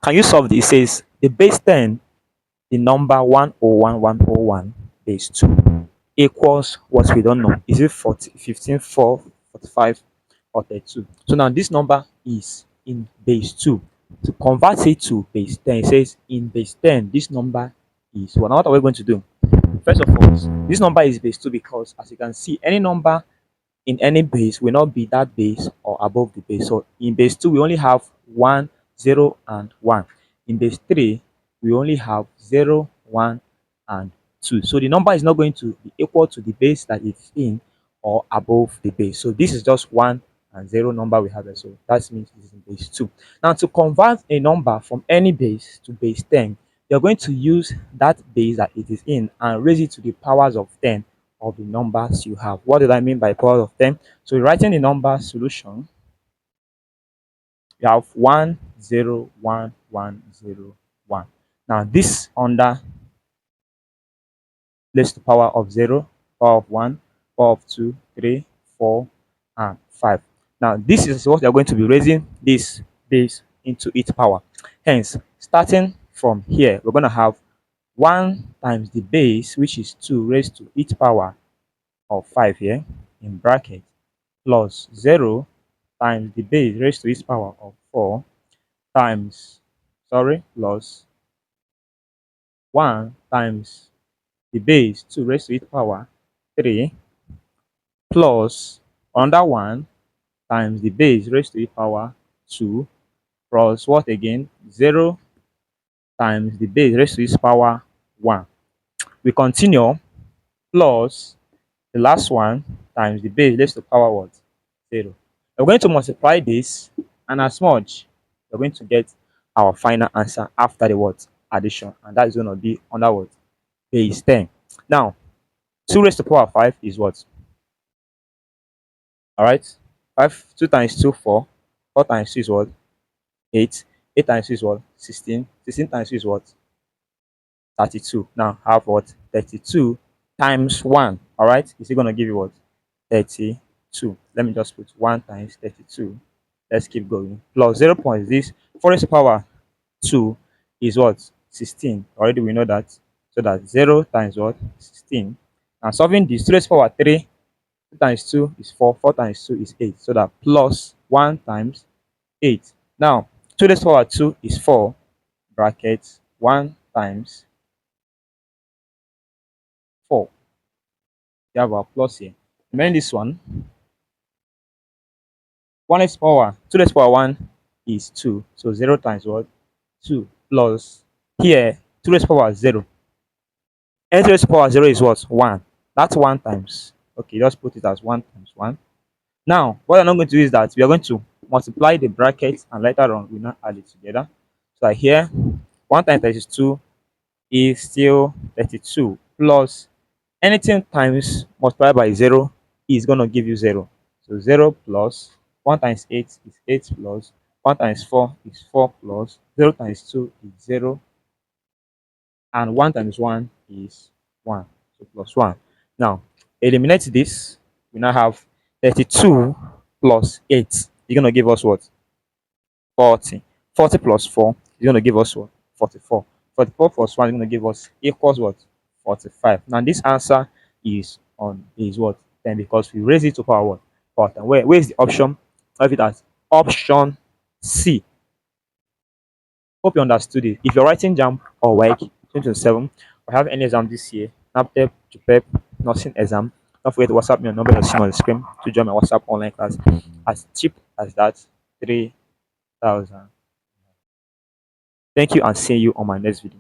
Can you solve this? It says the base 10, the number 101,101 base 2 equals what we don't know. Is it 40, 15, 4, 45, or 32? So now this number is in base 2. To convert it to base 10, it says in base 10, this number is what? Now what are we going to do? First of all, this number is base 2 because as you can see, any number in any base will not be that base or above the base. So in base 2, we only have 1, 0, and 1. In base 3, we only have 0, 1, and 2. So the number is not going to be equal to the base that it's in or above the base. So this is just 1 and 0 number we have there. So that means this is in base 2. Now to convert a number from any base to base 10, you're going to use that base that it is in and raise it to the powers of 10 of the numbers you have. What did I mean by power of 10? So writing the number solution, you have 1, 0, 1, 1, 0, 1. Now this under raised to the power of 0, power of 1, power of 2, 3, 4, and 5. Now this is what you're going to be raising this base into its power. Hence, starting from here, we're going to have 1 times the base, which is 2 raised to its power of 5 here in bracket, plus 0 times the base raised to its power of 4 times, plus 1 times the base 2 raised to its power 3 plus under 1 times the base raised to its power 2 plus what again? 0 times the base raised to its power 1. We continue plus the last one times the base raised to the power what? 0. We're going to multiply this, and as much, we're going to get our final answer after the what? Addition, and that is going to be under what? Base 10. Now, 2 raised to the power 5 is what? All right, 2 times 2, 4. 4 times 2 is what? 8. 8 times 2 is what? 16. 16 times 2 is what? 32. Now, have what? 32 times 1. All right, is it going to give you what? 32. Let me just put 1 times 32. Let's keep going. Plus 0 point this 4 raised to the power 2 is what? 16. Already we know that. So that 0 times what? 16. Now solving this, 2 raised to the power 3. 2 times 2 is 4. 4 times 2 is 8. So that plus 1 times 8. Now 2 raised to the power 2 is 4. Bracket 1 times 4. We have our plus here. Remember this one. 1 raised to the power 2 raised to the power 1 is 2. So 0 times what? 2 plus here 2 raised to the power 0. N raised to the power 0 is what? 1. That's 1 times. Okay, just put it as 1 times 1. Now, what I'm not going to do is that we are going to multiply the brackets and later on we now add it together. So here 1 times 32 is still 32 plus anything times multiplied by 0 is going to give you 0. So 0 plus 1 times 8 is 8 plus 1 times 4 is 4 plus 0 times 2 is 0 and 1 times 1 is 1. So plus 1. Now eliminate this. We now have 32 plus 8. You're going to give us what? 40. 40 plus 4 is going to give us what? 44. 44 plus 1 is going to give us equals what? 45. Now this answer is what? 10 because we raise it to power what? Power 10. Where is the option? Have it as option C. Hope you understood it. If you're writing JAMB or WEAC 2027 or have any exam this year, NAPTEP, JPEP, nursing exam, don't forget to WhatsApp me on number you're seeing on the screen to join my WhatsApp online class as cheap as that, 3,000. Thank you and see you on my next video.